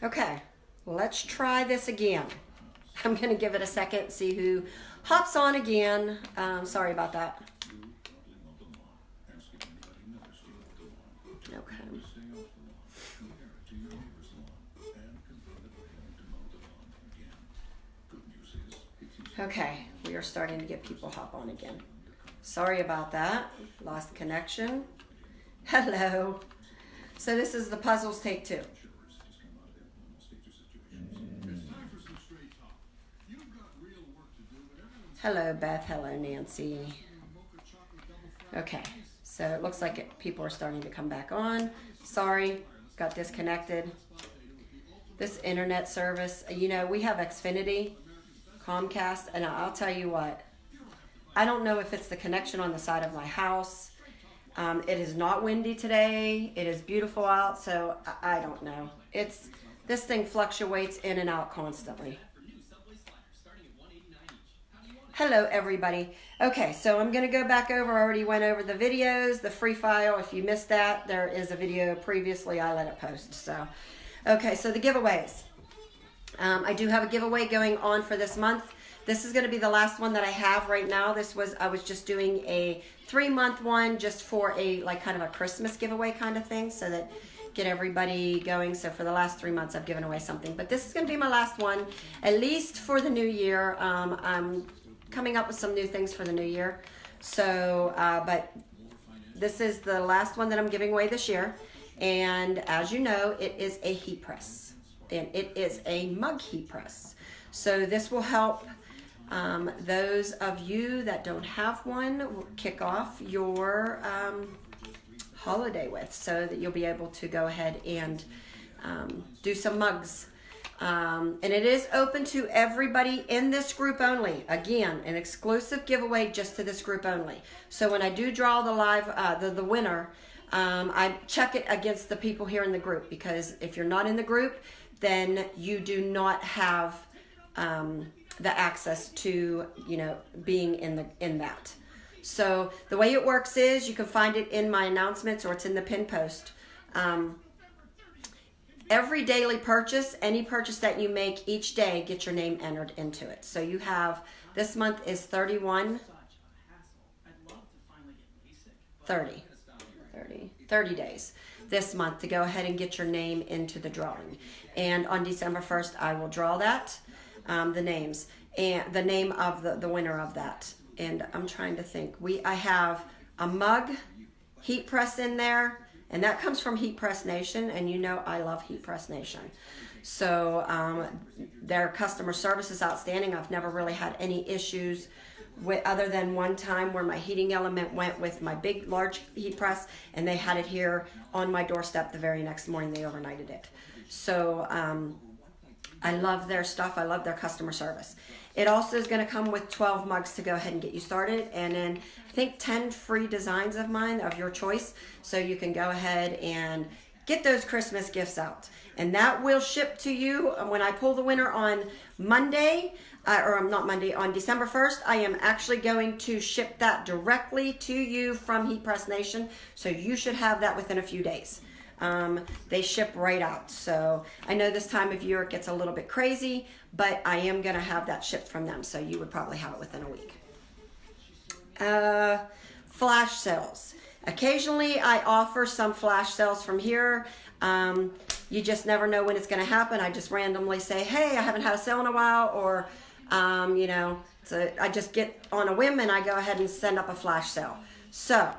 Okay, let's try this again. I'm going to give it a second, see who hops on again. Sorry about that. Okay. Okay, we are starting to get people hop on again. Sorry about that. Lost connection. Hello. So this is the puzzles take two. Hello, Beth. Hello, Nancy. Okay, so it looks like people are starting to come back on. Sorry, got disconnected. This internet service, you know, we have Xfinity, Comcast, and I'll tell you what, I don't know if it's the connection on the side of my house. It is not windy today. It is beautiful out, so I don't know. This thing fluctuates in and out constantly. Hello, everybody. Okay, so I'm going to go back over. I already went over the videos, the free file. If you missed that, there is a video previously. I let it post. So, okay, so the giveaways. I do have a giveaway going on for this month. This is going to be the last one that I have right now. I was just doing a 3-month one just for a kind of a Christmas giveaway kind of thing, so that get everybody going. So for the last 3 months, I've given away something. But this is going to be my last one, at least for the new year. I'm coming up with some new things for the new year. So, but this is the last one that I'm giving away this year. And as you know, it is a heat press. And it is a mug heat press. So this will help those of you that don't have one kick off your holiday with, so that you'll be able to go ahead and do some mugs. And it is open to everybody in this group only. Again, an exclusive giveaway just to this group only. So when I do draw the live, the winner, I check it against the people here in the group, because if you're not in the group, then you do not have the access to, you know, being in that. So the way it works is, you can find it in my announcements, or it's in the pin post. Every daily purchase, any purchase that you make each day, get your name entered into it. So you have, this month is 30 days this month to go ahead and get your name into the drawing. And on December 1st, I will draw that, the names, and the name of the winner of that. And I'm trying to think. I have a mug heat press in there, and that comes from Heat Press Nation, and you know I love Heat Press Nation. So their customer service is outstanding. I've never really had any issues other than one time where my heating element went with my big, large heat press, and they had it here on my doorstep the very next morning. They overnighted it. So I love their stuff. I love their customer service. It also is going to come with 12 mugs to go ahead and get you started, and then I think 10 free designs of mine, of your choice, so you can go ahead and get those Christmas gifts out. And that will ship to you when I pull the winner on Monday, on December 1st. I am actually going to ship that directly to you from Heat Press Nation, so you should have that within a few days. They ship right out. So I know this time of year it gets a little bit crazy, but I am going to have that shipped from them, so you would probably have it within a week. Flash sales. Occasionally I offer some flash sales from here. You just never know when it's going to happen. I just randomly say, hey, I haven't had a sale in a while, or you know, so I just get on a whim and I go ahead and send up a flash sale. So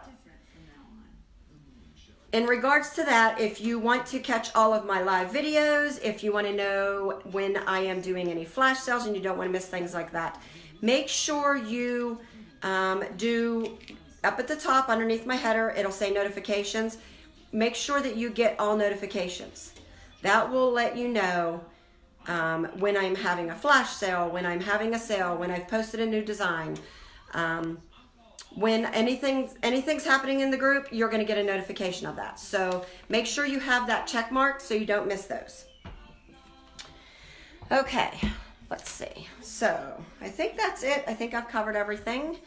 in regards to that, if you want to catch all of my live videos, if you want to know when I am doing any flash sales and you don't want to miss things like that, make sure you do, up at the top underneath my header, it'll say notifications. Make sure that you get all notifications. That will let you know when I'm having a flash sale, when I'm having a sale, when I've posted a new design. When anything's happening in the group, you're going to get a notification of that. So make sure you have that check marked so you don't miss those. Okay, let's see. So I think that's it. I think I've covered everything.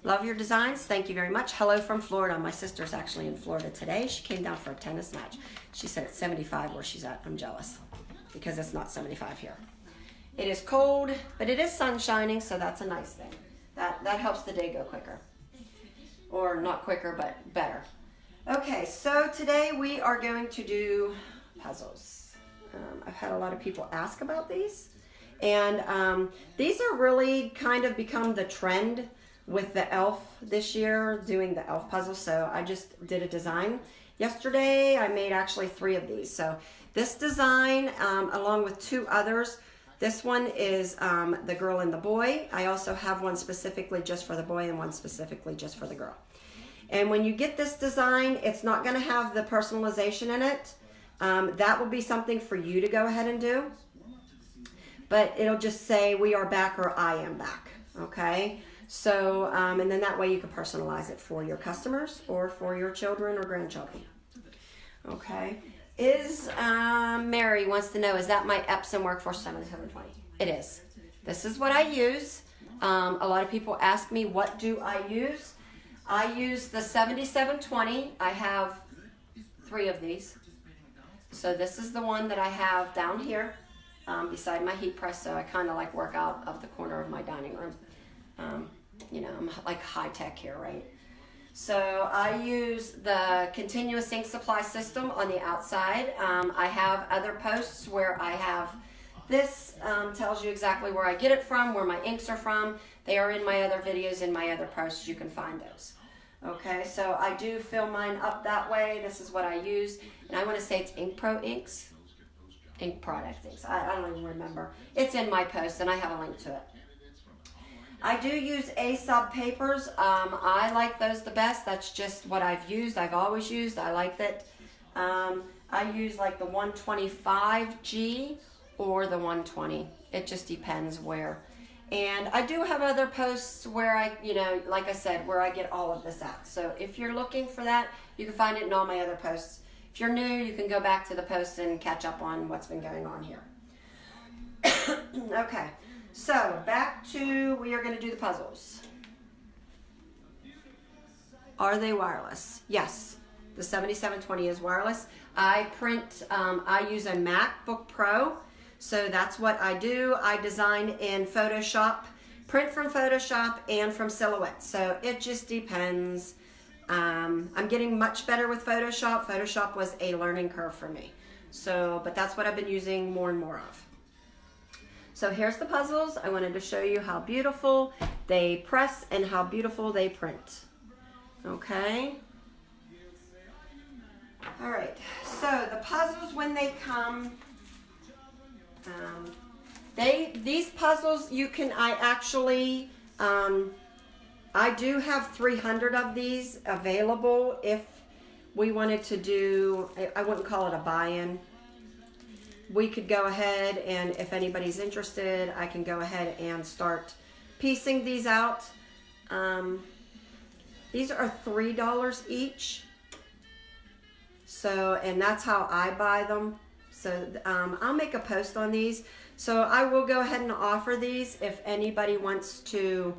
Love your designs. Thank you very much. Hello from Florida. My sister's actually in Florida today. She came down for a tennis match. She said it's 75 where she's at. I'm jealous because it's not 75 here. It is cold, but it is sun shining, so that's a nice thing. That helps the day go quicker. Or not quicker, but better. Okay, so today we are going to do puzzles. I've had a lot of people ask about these. And these are really kind of become the trend with the elf this year, doing the elf puzzles. So I just did a design. Yesterday I made actually 3 of these. So this design, along with 2 others, this one is the girl and the boy. I also have one specifically just for the boy and one specifically just for the girl. And when you get this design, it's not going to have the personalization in it. That will be something for you to go ahead and do. But it'll just say we are back or I am back. Okay? So, and then that way you can personalize it for your customers or for your children or grandchildren. Okay? Mary wants to know, is that my Epsom Workforce 7720? It is. This is what I use. A lot of people ask me, what do I use? I use the 7720. I have 3 of these. So this is the one that I have down here beside my heat press. So I kind of like work out of the corner of my dining room. You know, I'm like high tech here, right? So I use the continuous ink supply system on the outside. I have other posts where I have this, tells you exactly where I get it from, where my inks are from. They are in my other videos, in my other posts. You can find those. Okay, so I do fill mine up that way. This is what I use. And I want to say it's Ink Pro Inks. Ink Product Inks. I don't even remember. It's in my post and I have a link to it. I do use Aesop papers. I like those the best. That's just what I've used. I've always used. I like that. I use like the 125G or the 120. It just depends where. And I do have other posts where I, you know, like I said, where I get all of this at. So if you're looking for that, you can find it in all my other posts. If you're new, you can go back to the post and catch up on what's been going on here. Okay. So, back to, we are going to do the puzzles. Are they wireless? Yes, the 7720 is wireless. I print, I use a MacBook Pro, so that's what I do. I design in Photoshop, print from Photoshop and from Silhouette, so it just depends. I'm getting much better with Photoshop. Photoshop was a learning curve for me, so, but that's what I've been using more and more of. So here's the puzzles. I wanted to show you how beautiful they press and how beautiful they print. Okay. All right. So the puzzles, when they come, these puzzles you can, I do have 300 of these available if we wanted to do, I wouldn't call it a buy-in. We could go ahead and if anybody's interested, I can go ahead and start piecing these out. These are $3 each. So, and that's how I buy them. So I'll make a post on these. So I will go ahead and offer these if anybody wants to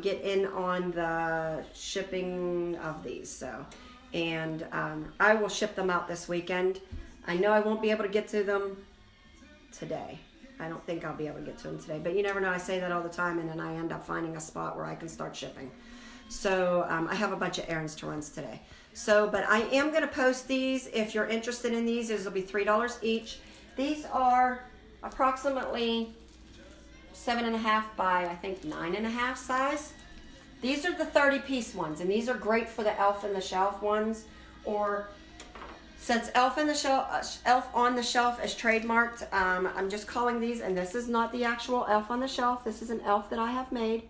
get in on the shipping of these. So, and I will ship them out this weekend. I know I won't be able to get to them today. I don't think I'll be able to get to them today, but you never know. I say that all the time, and then I end up finding a spot where I can start shipping. So I have a bunch of errands to run today. So, but I am going to post these. If you're interested in these, these will be $3 each. These are approximately 7.5 by, I think, 9.5 size. These are the 30-piece ones, and these are great for the Elf on the Shelf ones, or since Elf on the Shelf is trademarked, I'm just calling these, and this is not the actual Elf on the Shelf. This is an elf that I have made.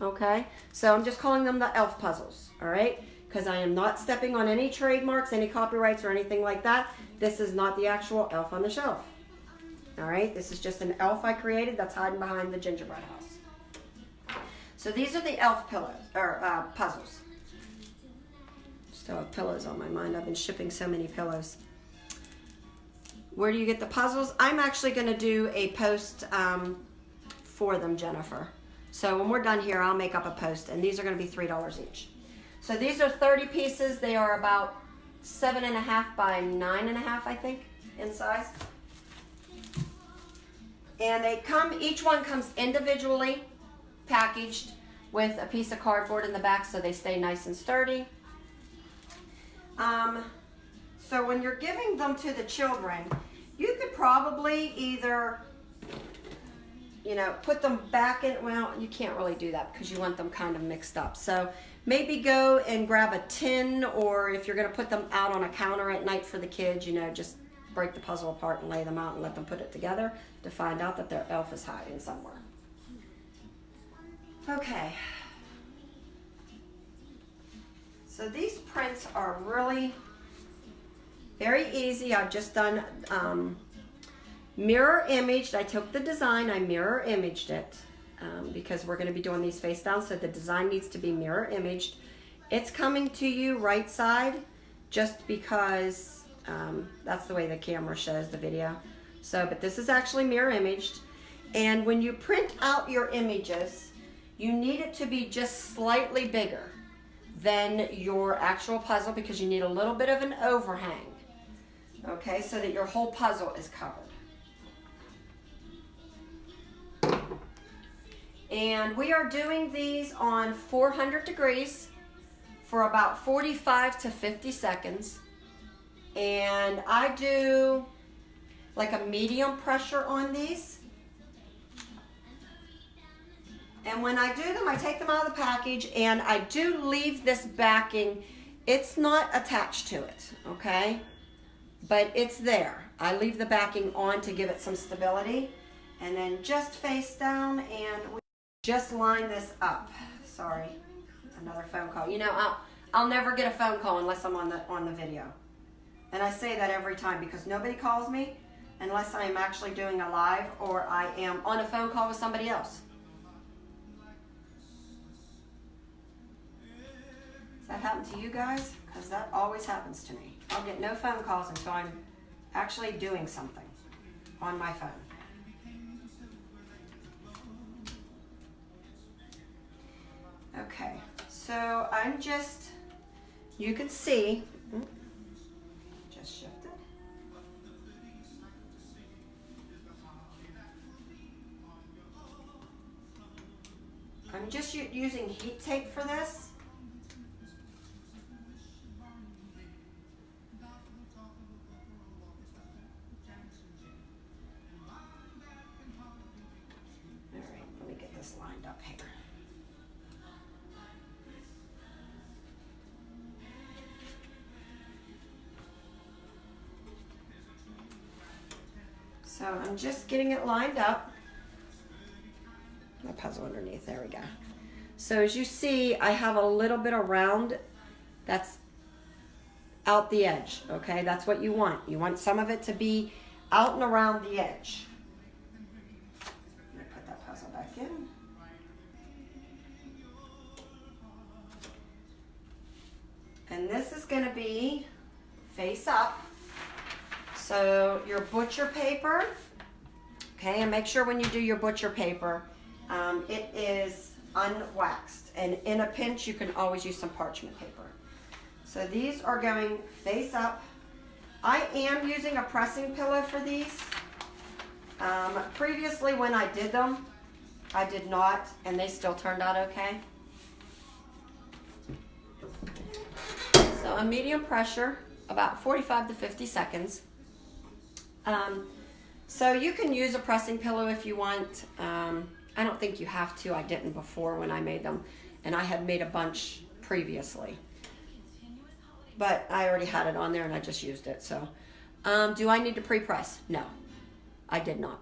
Okay, so I'm just calling them the elf puzzles. All right, because I am not stepping on any trademarks, any copyrights, or anything like that. This is not the actual Elf on the Shelf. All right, this is just an elf I created that's hiding behind the gingerbread house. So these are the elf pillows or puzzles. Still have pillows on my mind. I've been shipping so many pillows. Where do you get the puzzles? I'm actually going to do a post for them, Jennifer. So when we're done here, I'll make up a post, and these are going to be $3 each. So these are 30 pieces. They are about 7.5 by 9.5, I think, in size. And they come, each one comes individually packaged with a piece of cardboard in the back so they stay nice and sturdy. So when you're giving them to the children, you could probably either, you know, put them back in, well, you can't really do that because you want them kind of mixed up. So maybe go and grab a tin, or if you're going to put them out on a counter at night for the kids, you know, just break the puzzle apart and lay them out and let them put it together to find out that their elf is hiding somewhere. Okay. So these prints are really very easy. I've just done mirror imaged. I took the design, I mirror imaged it because we're going to be doing these face down, so the design needs to be mirror imaged. It's coming to you right side just because that's the way the camera shows the video. So, but this is actually mirror imaged. And when you print out your images, you need it to be just slightly bigger than your actual puzzle because you need a little bit of an overhang. Okay, so that your whole puzzle is covered. And we are doing these on 400 degrees for about 45 to 50 seconds. And I do like a medium pressure on these. And when I do them, I take them out of the package and I do leave this backing. It's not attached to it, okay? But it's there. I leave the backing on to give it some stability. And then just face down and we just line this up. Sorry, another phone call. You know, I'll never get a phone call unless I'm on the video. And I say that every time because nobody calls me unless I am actually doing a live or I am on a phone call with somebody else. Does that happen to you guys? Because that always happens to me. I'll get no phone calls until I'm actually doing something on my phone. Okay, so I'm just, you can see, just shifted. I'm just using heat tape for this. Lined up here. So I'm just getting it lined up. My puzzle underneath, there we go. So as you see, I have a little bit of round that's out the edge, okay? That's what you want. You want some of it to be out and around the edge. Put that puzzle back in. And this is going to be face up. So your butcher paper, okay, and make sure when you do your butcher paper, it is unwaxed. And in a pinch, you can always use some parchment paper. So these are going face up. I am using a pressing pillow for these. Previously when I did them, I did not, and they still turned out okay. So a medium pressure, about 45 to 50 seconds. So you can use a pressing pillow if you want. I don't think you have to. I didn't before when I made them, and I had made a bunch previously. But I already had it on there and I just used it. So do I need to pre-press? No, I did not.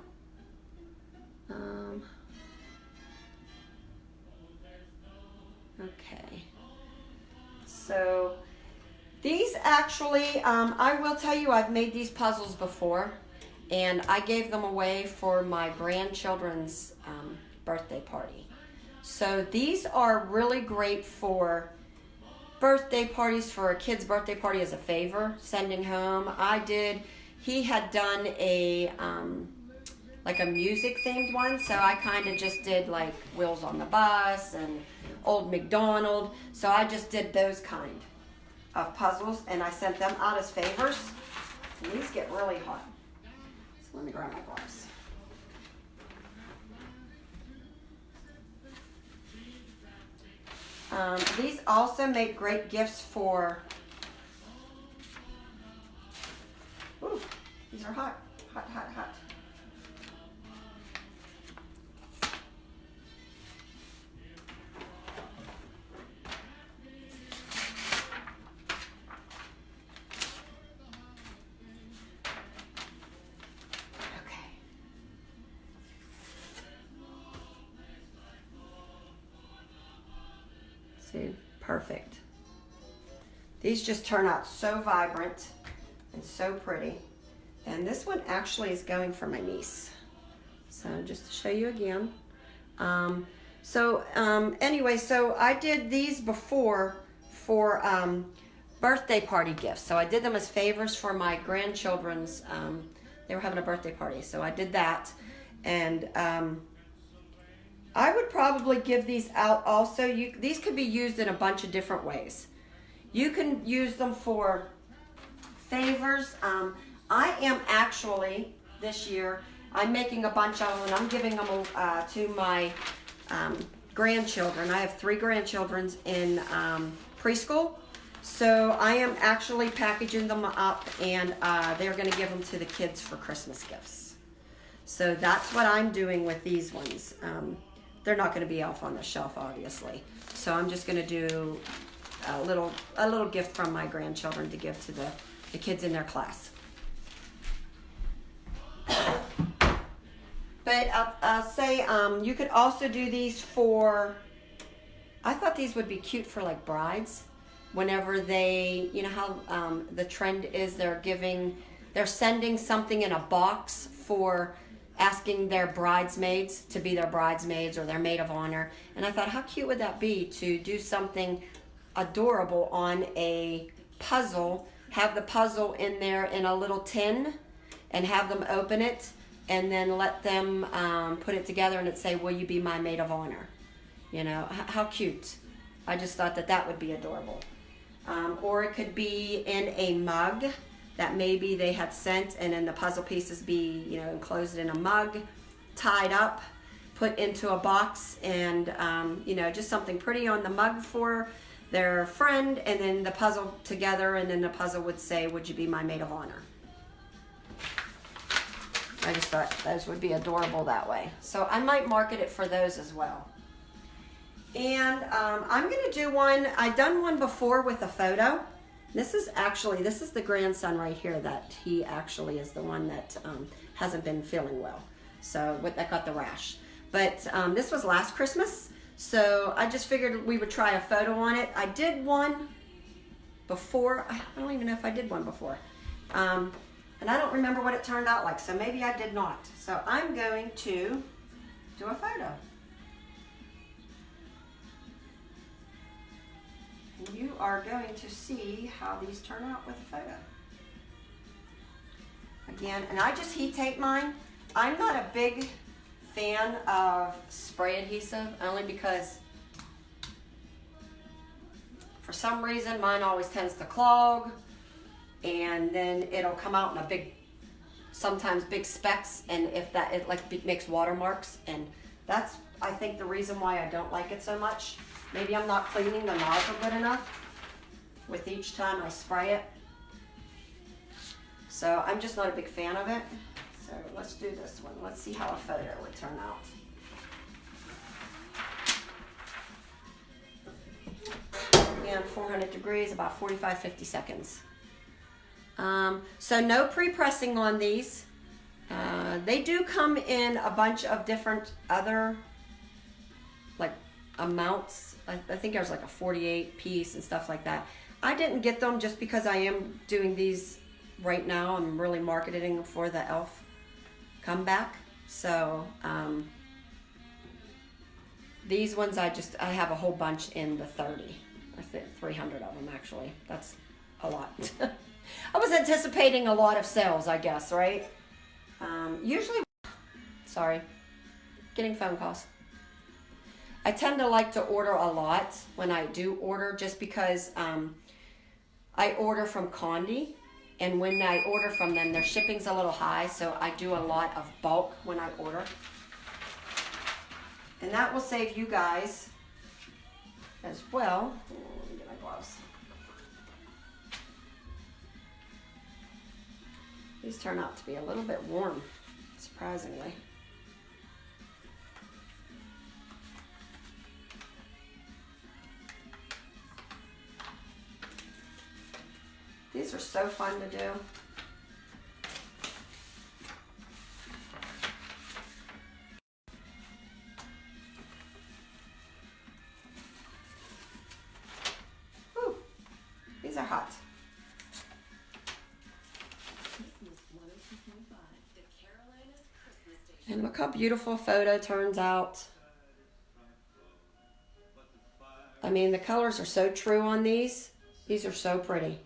Okay. So these actually, I will tell you, I've made these puzzles before, and I gave them away for my grandchildren's birthday party. So these are really great for birthday parties, for a kid's birthday party as a favor, sending home. He had done a like a music themed one. So I kind of just did like Wheels on the Bus and Old MacDonald. So I just did those kind of puzzles and I sent them out as favors. And these get really hot. So let me grab my gloves. These also make great gifts for, ooh, these are hot, hot, hot, hot. Perfect. These just turn out so vibrant and so pretty. And this one actually is going for my niece. So just to show you again. Anyway, so I did these before for birthday party gifts. So I did them as favors for my grandchildren's, they were having a birthday party. So I did that. And I would probably give these out also. These could be used in a bunch of different ways. You can use them for favors. I am actually, this year, I'm making a bunch of them and I'm giving them to my grandchildren. I have 3 grandchildren in preschool. So I am actually packaging them up and they're going to give them to the kids for Christmas gifts. So that's what I'm doing with these ones. They're not going to be off on the shelf, obviously. So I'm just going to do a little gift from my grandchildren to give to the kids in their class. But I'll say you could also do these for, I thought these would be cute for like brides. Whenever they, you know how the trend is they're sending something in a box for asking their bridesmaids to be their bridesmaids or their maid of honor. And I thought, how cute would that be to do something adorable on a puzzle, have the puzzle in there in a little tin and have them open it and then let them put it together and it'd say, will you be my maid of honor? You know, how cute. I just thought that would be adorable. Or it could be in a mug that maybe they had sent, and then the puzzle pieces be, you know, enclosed in a mug, tied up, put into a box, and you know, just something pretty on the mug for their friend, and then the puzzle together, and then the puzzle would say, would you be my maid of honor? I just thought those would be adorable that way. So I might market it for those as well. And I'm gonna do one, I've done one before with a photo. This is the grandson right here that he actually is the one that hasn't been feeling well. So that got the rash. But this was last Christmas. So I just figured we would try a photo on it. I did one before. I don't even know if I did one before. And I don't remember what it turned out like. So maybe I did not. So I'm going to do a photo. You are going to see how these turn out with a photo. Again, and I just heat tape mine. I'm not a big fan of spray adhesive, only because for some reason mine always tends to clog, and then it'll come out in sometimes big specks, and if that, it like makes watermarks, and that's, I think, the reason why I don't like it so much. Maybe I'm not cleaning the nozzle good enough with each time I spray it. So I'm just not a big fan of it. So let's do this one. Let's see how a photo would turn out. Again, 400 degrees, about 45, 50 seconds. So no pre-pressing on these. They do come in a bunch of different other like amounts. I think there's like a 48 piece and stuff like that. I didn't get them just because I am doing these right now. I'm really marketing for the e.l.f. comeback. So these ones I have a whole bunch in the 30. I think 300 of them actually. That's a lot. I was anticipating a lot of sales, I guess, right? Usually Sorry. Getting phone calls. I tend to like to order a lot when I do order, just because I order from Condi, and when I order from them, their shipping's a little high, so I do a lot of bulk when I order. And that will save you guys as well. Let me get my gloves. These turn out to be a little bit warm, surprisingly. These are so fun to do. Whew. These are hot. And look how beautiful a photo turns out. I mean, the colors are so true on these. These are so pretty.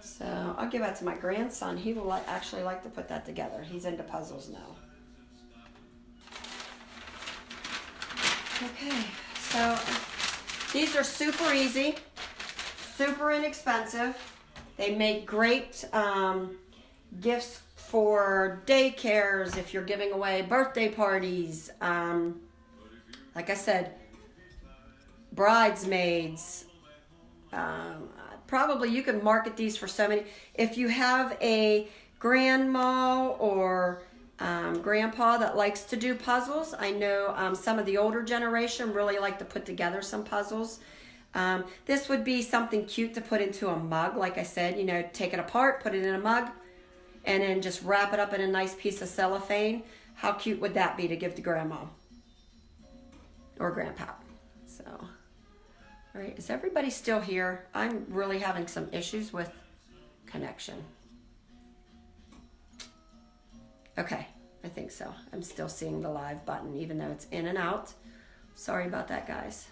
So I'll give that to my grandson. He will actually like to put that together. He's into puzzles now. Okay, so these are super easy, super inexpensive. They make great gifts for daycares if you're giving away birthday parties. Like I said, bridesmaids. Probably you can market these for so many. If you have a grandma or grandpa that likes to do puzzles, I know some of the older generation really like to put together some puzzles. This would be something cute to put into a mug. Like I said, you know, take it apart, put it in a mug, and then just wrap it up in a nice piece of cellophane. How cute would that be to give to grandma or grandpa? So, all right, is everybody still here? I'm really having some issues with connection. Okay, I think so. I'm still seeing the live button, even though it's in and out. Sorry about that, guys.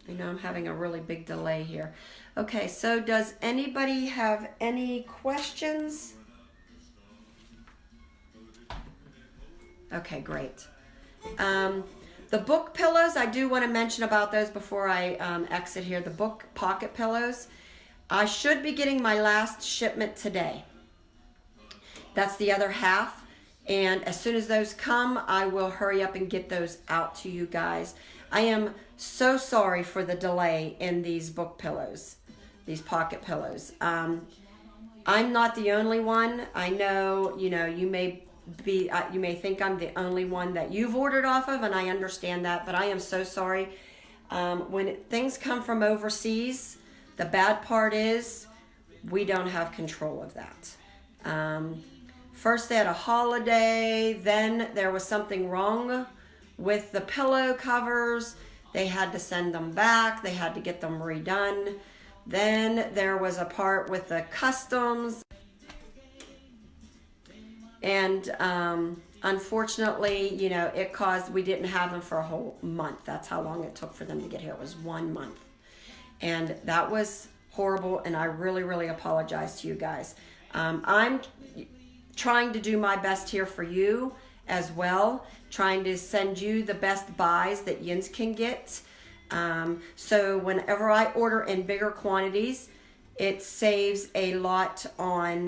I know I'm having a really big delay here. Okay, so does anybody have any questions? Okay, great. The book pillows, I do want to mention about those before I exit here. The book pocket pillows. I should be getting my last shipment today. That's the other half. And as soon as those come, I will hurry up and get those out to you guys. I am so sorry for the delay in these book pillows, these pocket pillows. I'm not the only one. I know, you know, you may think I'm the only one that you've ordered off of, and I understand that, but I am so sorry. When things come from overseas, the bad part is we don't have control of that. First they had a holiday, then there was something wrong with the pillow covers. They had to send them back. They had to get them redone. Then there was a part with the customs. And unfortunately, you know, it caused, we didn't have them for a whole month. That's how long it took for them to get here. It was 1 month. And that was horrible, and I really, really apologize to you guys. I'm trying to do my best here for you as well, trying to send you the best buys that Yins can get. So whenever I order in bigger quantities, it saves a lot on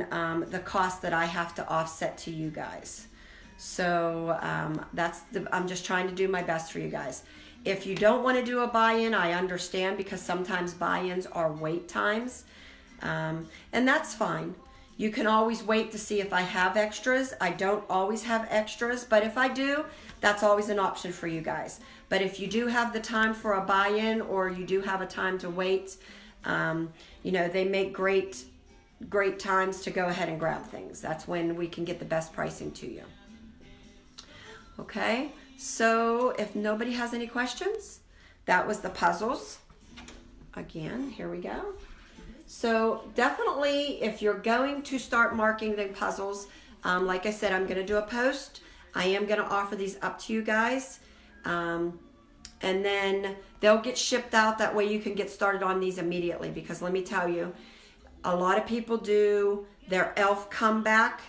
the cost that I have to offset to you guys. So I'm just trying to do my best for you guys. If you don't want to do a buy-in, I understand, because sometimes buy-ins are wait times. And that's fine. You can always wait to see if I have extras. I don't always have extras, but if I do, that's always an option for you guys. But if you do have the time for a buy-in, or you do have a time to wait, you know, they make great times to go ahead and grab things. That's when we can get the best pricing to you. Okay, so if nobody has any questions, that was the puzzles. Again, here we go. So definitely, if you're going to start marking the puzzles, like I said, I'm going to do a post. I am going to offer these up to you guys. And then they'll get shipped out. That way you can get started on these immediately. Because let me tell you, A lot of people do their elf comeback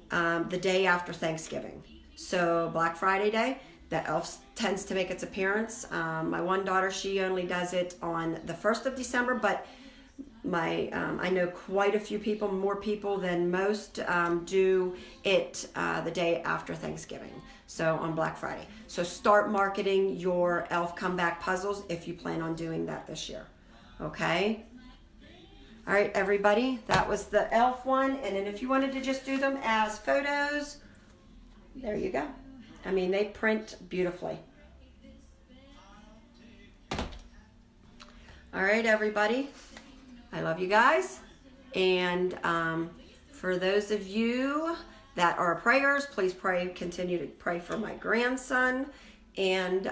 the day after Thanksgiving. So Black Friday day, the elf tends to make its appearance. My one daughter, she only does it on the 1st of December, but I know quite a few people, more people than most, do it the day after Thanksgiving, so on Black Friday. So start marketing your elf comeback puzzles if you plan on doing that this year. Okay? All right, everybody, that was the elf one. And then if you wanted to just do them as photos, there you go. I mean, they print beautifully. All right, everybody. I love you guys. And for those of you that are prayers, please pray, continue to pray for my grandson. And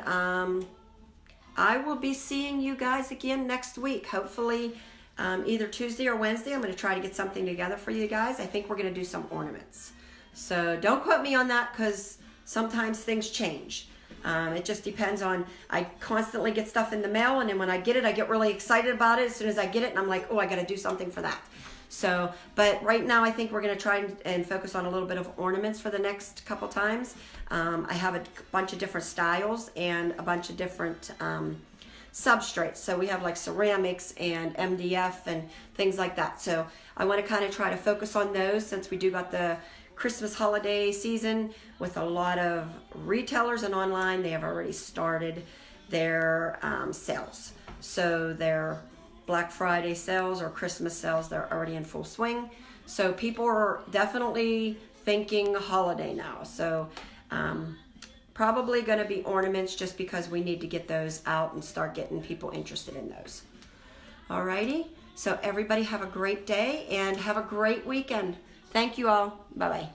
I will be seeing you guys again next week. Hopefully, either Tuesday or Wednesday. I'm going to try to get something together for you guys. I think we're going to do some ornaments. So don't quote me on that because sometimes things change. It just depends on, I constantly get stuff in the mail, and then when I get it, I get really excited about it as soon as I get it, and I'm like, oh, I got to do something for that. So, but right now I think we're going to try and focus on a little bit of ornaments for the next couple times. I have a bunch of different styles and a bunch of different substrates. So we have like ceramics and MDF and things like that. So I want to kind of try to focus on those since we do got the Christmas holiday season with a lot of retailers and online. They have already started their sales. So their Black Friday sales or Christmas sales, they're already in full swing. So people are definitely thinking holiday now. So probably going to be ornaments just because we need to get those out and start getting people interested in those. Alrighty, so everybody have a great day and have a great weekend. Thank you all. Bye-bye.